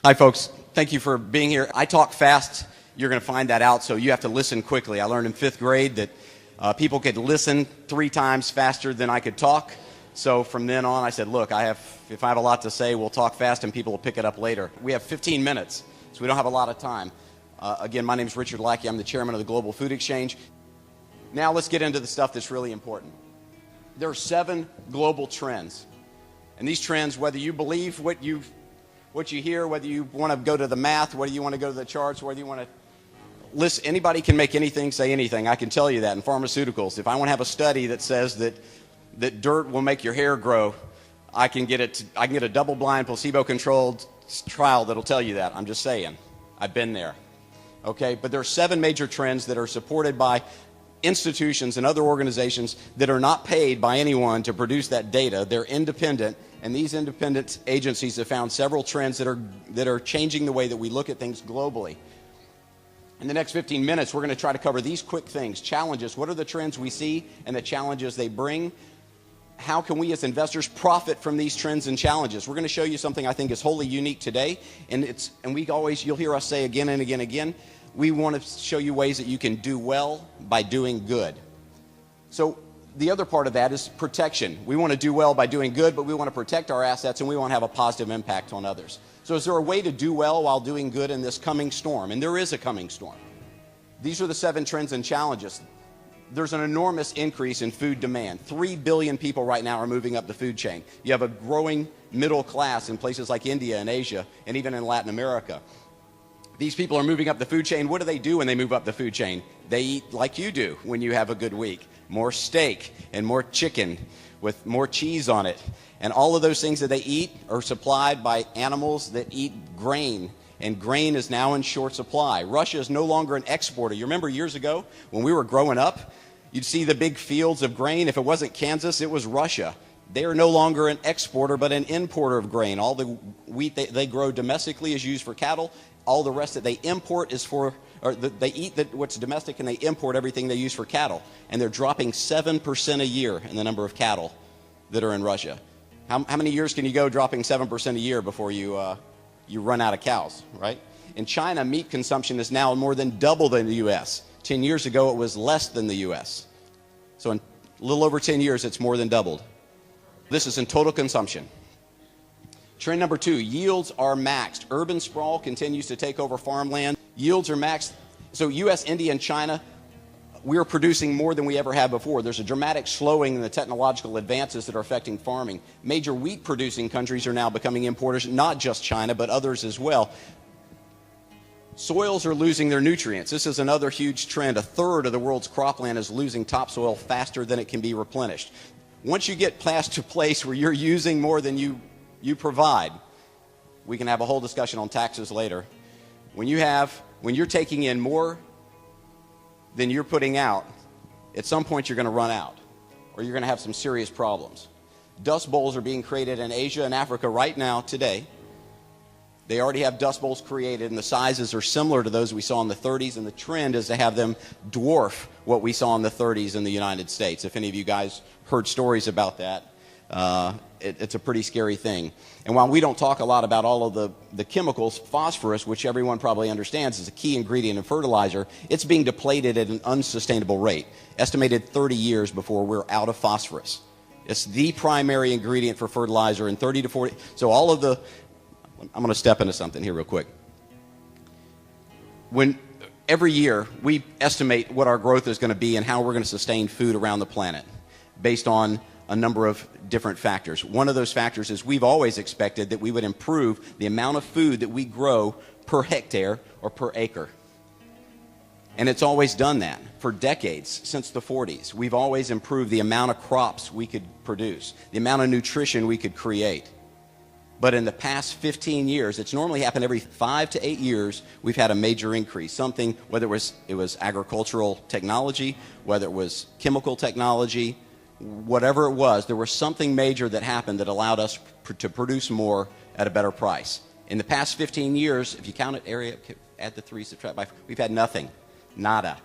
Hi, folks. Thank you for being here. I talk fast. You're going to find that out, so you have to listen quickly. I learned in 5th grade that people could listen 3 times faster than I could talk. So from then on, I said, look, if I have a lot to say, we'll talk fast and people will pick it up later. We have 15 minutes, so we don't have a lot of time. Again, my name is Richard Lackey. I'm the chairman of the Global Food Exchange. Now let's get into the stuff that's really important. There are 7 global trends. And these trends, whether you believe what you hear, whether you want to go to the math, whether you want to go to the charts, whether you want to listen, anybody can make anything say anything. I can tell you that in pharmaceuticals. If I want to have a study that says that dirt will make your hair grow, I can get a double-blind, placebo-controlled trial that'll tell you that. I'm just saying. I've been there. Okay? But there are 7 major trends that are supported by institutions and other organizations that are not paid by anyone to produce that data. They're independent, and these independent agencies have found several trends that are changing the way that we look at things globally. In the next 15 minutes, we're going to try to cover these quick things. Challenges. What are the trends we see and the challenges they bring? How can we as investors profit from these trends and challenges? We're going to show you something I think is wholly unique today, and you'll hear us say again and again and again, we want to show you ways that you can do well by doing good. So the other part of that is protection. We want to do well by doing good, but we want to protect our assets and we want to have a positive impact on others. So is there a way to do well while doing good in this coming storm? And there is a coming storm. These are the 7 trends and challenges. There's an enormous increase in food demand. 3 billion people right now are moving up the food chain. You have a growing middle class in places like India and Asia and even in Latin America. These people are moving up the food chain. What do they do when they move up the food chain? They eat like you do when you have a good week. More steak and more chicken with more cheese on it. And all of those things that they eat are supplied by animals that eat grain. And grain is now in short supply. Russia is no longer an exporter. You remember years ago when we were growing up, you'd see the big fields of grain. If it wasn't Kansas, it was Russia. They are no longer an exporter but an importer of grain. All the wheat they grow domestically is used for cattle. All the rest that they import is they eat what's domestic and they import everything they use for cattle. And they're dropping 7% a year in the number of cattle that are in Russia. How many years can you go dropping 7% a year before you run out of cows, right? In China, meat consumption is now more than double in the U.S. 10 years ago, it was less than the U.S. So in a little over 10 years, it's more than doubled. This is in total consumption. Trend number 2, yields are maxed. Urban sprawl continues to take over farmland. Yields are maxed. So U.S., India, and China, we're producing more than we ever have before. There's a dramatic slowing in the technological advances that are affecting farming. Major wheat-producing countries are now becoming importers, not just China, but others as well. Soils are losing their nutrients. This is another huge trend. 1/3 of the world's cropland is losing topsoil faster than it can be replenished. Once you get past a place where you're using more than you provide, we can have a whole discussion on taxes later. When you're taking in more than you're putting out, at some point you're going to run out, or you're going to have some serious problems. Dust bowls are being created in Asia and Africa right now, today. They already have dust bowls created, and the sizes are similar to those we saw in the 30s, and the trend is to have them dwarf what we saw in the 30s in the United States. If any of you guys heard stories about that, it's a pretty scary thing. And while we don't talk a lot about all of the chemicals, phosphorus, which everyone probably understands is a key ingredient in fertilizer, it's being depleted at an unsustainable rate. Estimated 30 years before we're out of phosphorus. It's the primary ingredient for fertilizer in 30 to 40. So I'm going to step into something here real quick. Every year we estimate what our growth is going to be and how we're going to sustain food around the planet based on a number of different factors. One of those factors is we've always expected that we would improve the amount of food that we grow per hectare or per acre. And it's always done that for decades, since the 40s. We've always improved the amount of crops we could produce, the amount of nutrition we could create. But in the past 15 years, it's normally happened every 5 to 8 years, we've had a major increase. Something, whether it was agricultural technology, whether it was chemical technology, whatever it was, there was something major that happened that allowed us to produce more at a better price. In the past 15 years, if you count it, add the 3, subtract by 4, we've had nothing. Nada.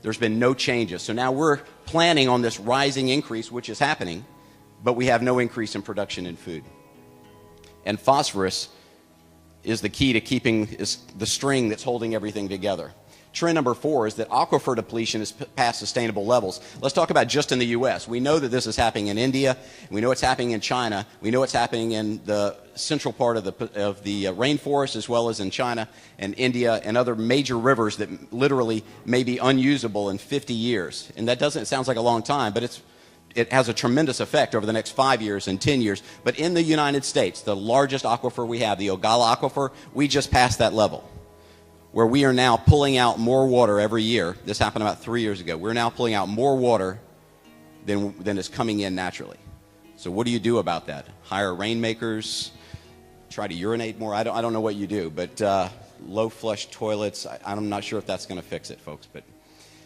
There's been no changes. So now we're planning on this rising increase, which is happening, but we have no increase in production in food. And phosphorus is the key to keeping the string that's holding everything together. Trend number 4 is that aquifer depletion is past sustainable levels. Let's talk about just in the U.S. We know that this is happening in India. We know it's happening in China. We know it's happening in the central part of the rainforest, as well as in China and India and other major rivers that literally may be unusable in 50 years. And that doesn't, it sounds like a long time, but it has a tremendous effect over the next 5 years and 10 years. But in the United States, the largest aquifer we have, the Ogallala Aquifer, we just passed that level, where we are now pulling out more water every year. This happened about 3 years ago. We're now pulling out more water than is coming in naturally. So what do you do about that? Hire rainmakers, try to urinate more? I don't know what you do, but low flush toilets, I'm not sure if that's going to fix it, folks. But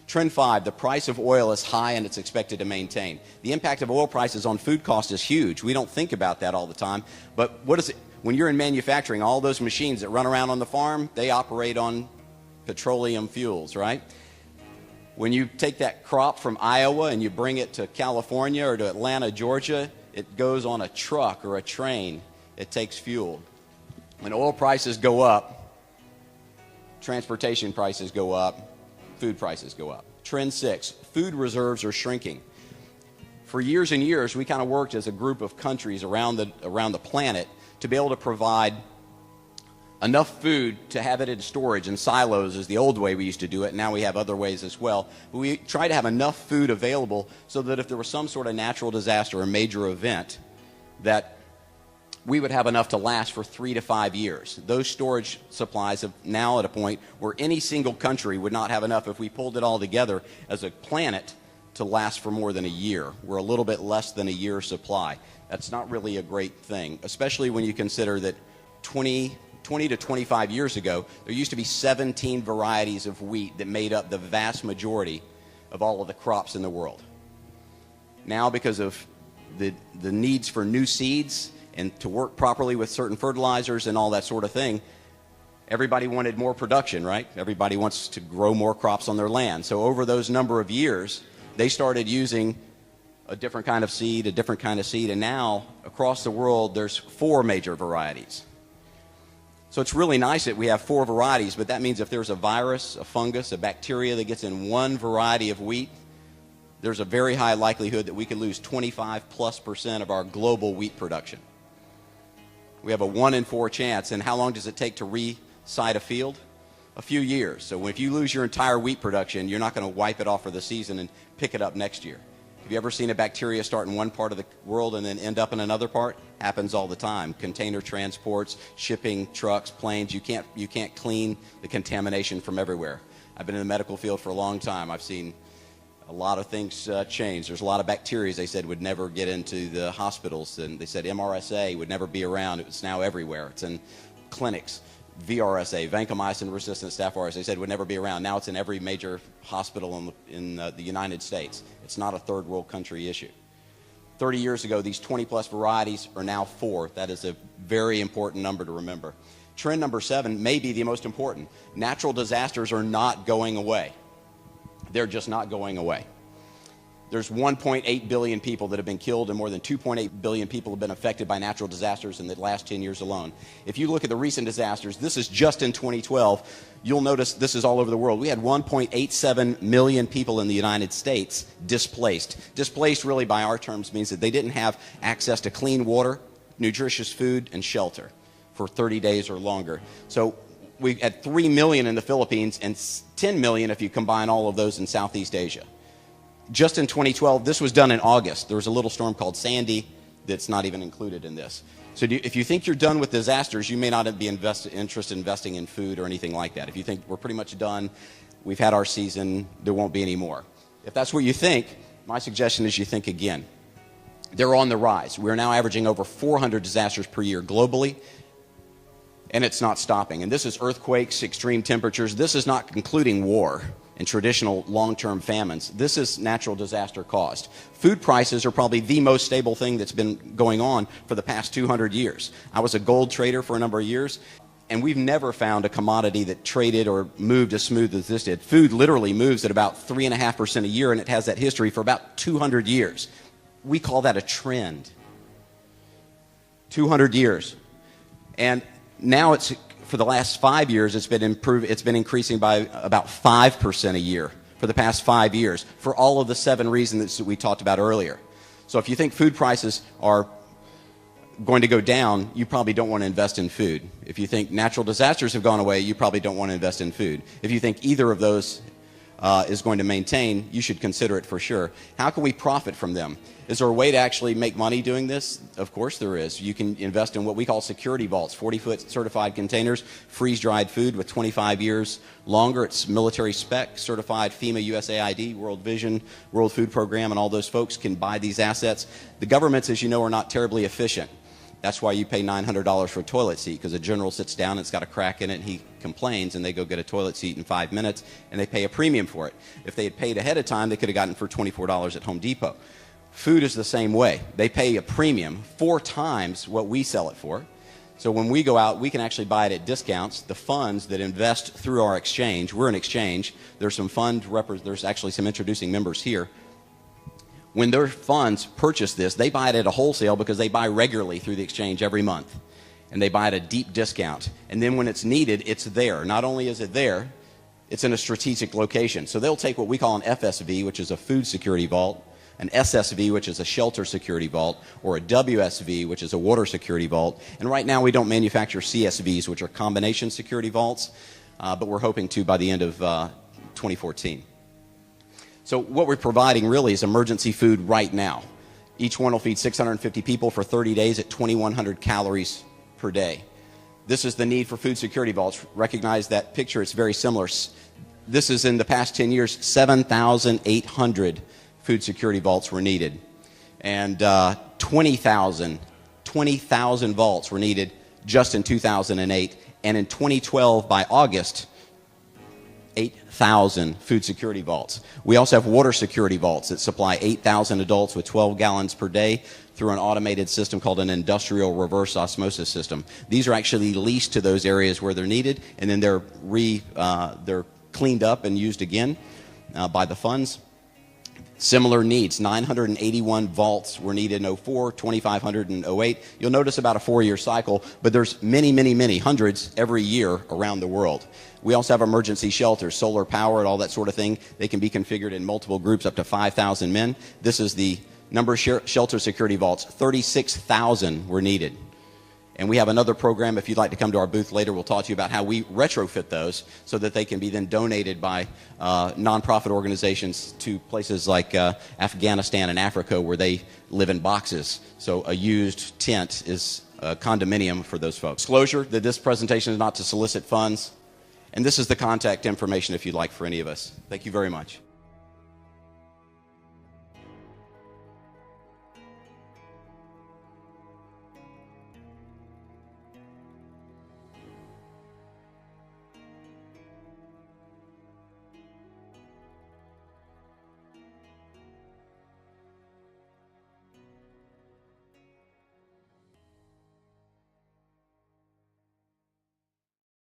trend 5, the price of oil is high and it's expected to maintain. The impact of oil prices on food cost is huge. We don't think about that all the time, but what is it? When you're in manufacturing, all those machines that run around on the farm, they operate on petroleum fuels, right? When you take that crop from Iowa and you bring it to California or to Atlanta, Georgia, it goes on a truck or a train. It takes fuel. When oil prices go up, transportation prices go up, food prices go up. Trend 6, food reserves are shrinking. For years and years, we kind of worked as a group of countries around the planet to be able to provide enough food to have it in storage in silos is the old way we used to do it. Now we have other ways as well. But we try to have enough food available so that if there was some sort of natural disaster or major event, that we would have enough to last for 3 to 5 years. Those storage supplies are now at a point where any single country would not have enough if we pulled it all together as a planet to last for more than a year. We're a little bit less than a year's supply. That's not really a great thing, especially when you consider that 20 to 25 years ago, there used to be 17 varieties of wheat that made up the vast majority of all of the crops in the world. Now, because of the needs for new seeds and to work properly with certain fertilizers and all that sort of thing, everybody wanted more production, right? Everybody wants to grow more crops on their land. So over those number of years, they started using a different kind of seed, and now across the world there's 4 major varieties. So it's really nice that we have 4 varieties, but that means if there's a virus, a fungus, a bacteria that gets in one variety of wheat, there's a very high likelihood that we could lose 25+% of our global wheat production. We have a 1 in 4 chance, and how long does it take to re-side a field? A few years. So if you lose your entire wheat production, you're not going to wipe it off for the season and pick it up next year. Have you ever seen a bacteria start in one part of the world and then end up in another part? Happens all the time. Container transports, shipping, trucks, planes. You can't clean the contamination from everywhere. I've been in the medical field for a long time. I've seen a lot of things change. There's a lot of bacteria they said would never get into the hospitals, and they said MRSA would never be around. It's now everywhere. It's in clinics. VRSA, vancomycin-resistant staph aureus, they said would never be around. Now it's in every major hospital in the United States. It's not a third world country issue. 30 years ago, these 20+ varieties are now 4. That is a very important number to remember. Trend number 7 may be the most important. Natural disasters are not going away. They're just not going away. There's 1.8 billion people that have been killed, and more than 2.8 billion people have been affected by natural disasters in the last 10 years alone. If you look at the recent disasters, this is just in 2012, you'll notice this is all over the world. We had 1.87 million people in the United States displaced. Displaced really by our terms means that they didn't have access to clean water, nutritious food, and shelter for 30 days or longer. So we had 3 million in the Philippines and 10 million if you combine all of those in Southeast Asia. Just in 2012, this was done in August. There was a little storm called Sandy that's not even included in this. So if you think you're done with disasters, you may not be interested in investing in food or anything like that. If you think we're pretty much done, we've had our season, there won't be any more. If that's what you think, my suggestion is you think again. They're on the rise. We're now averaging over 400 disasters per year globally, and it's not stopping. And this is earthquakes, extreme temperatures. This is not including war and traditional long-term famines. This is natural disaster caused. Food prices are probably the most stable thing that's been going on for the past 200 years. I was a gold trader for a number of years, and we've never found a commodity that traded or moved as smooth as this did. Food literally moves at about 3.5% a year, and it has that history for about 200 years. We call that a trend. 200 years. And now it's, for the last 5 years, it's been increasing by about 5% a year for the past 5 years for all of the 7 reasons that we talked about earlier. So if you think food prices are going to go down, you probably don't want to invest in food. If you think natural disasters have gone away, you probably don't want to invest in food. If you think either of those is going to maintain, you should consider it for sure. How can we profit from them? Is there a way to actually make money doing this? Of course there is. You can invest in what we call security vaults, 40-foot certified containers, freeze-dried food with 25 years longer. It's military spec, certified FEMA, USAID, World Vision, World Food Program, and all those folks can buy these assets. The governments, as you know, are not terribly efficient. That's why you pay $900 for a toilet seat, because a general sits down and it's got a crack in it and he complains, and they go get a toilet seat in 5 minutes and they pay a premium for it. If they had paid ahead of time, they could have gotten it for $24 at Home Depot. Food is the same way. They pay a premium 4 times what we sell it for. So when we go out, we can actually buy it at discounts. The funds that invest through our exchange, we're an exchange. There's actually some introducing members here. When their funds purchase this, they buy it at a wholesale because they buy regularly through the exchange every month. And they buy at a deep discount. And then when it's needed, it's there. Not only is it there, it's in a strategic location. So they'll take what we call an FSV, which is a food security vault, an SSV, which is a shelter security vault, or a WSV, which is a water security vault. And right now we don't manufacture CSVs, which are combination security vaults, but we're hoping to by the end of 2014. So what we're providing really is emergency food right now. Each one will feed 650 people for 30 days at 2,100 calories per day. This is the need for food security vaults. Recognize that picture, it's very similar. This is in the past 10 years, 7,800 food security vaults were needed. And 20,000 vaults were needed just in 2008. And in 2012, by August, 8,000 food security vaults. We also have water security vaults that supply 8,000 adults with 12 gallons per day through an automated system called an industrial reverse osmosis system. These are actually leased to those areas where they're needed, and then they're cleaned up and used again by the funds. Similar needs, 981 vaults were needed in 04, 2,500 in 08. You'll notice about a 4-year cycle, but there's many, hundreds every year around the world. We also have emergency shelters, solar powered, all that sort of thing. They can be configured in multiple groups up to 5,000 men. This is the number of shelter security vaults. 36,000 were needed. And we have another program. If you'd like to come to our booth later, we'll talk to you about how we retrofit those so that they can be then donated by nonprofit organizations to places like Afghanistan and Africa, where they live in boxes. So a used tent is a condominium for those folks. Disclosure that this presentation is not to solicit funds. And this is the contact information if you'd like for any of us. Thank you very much.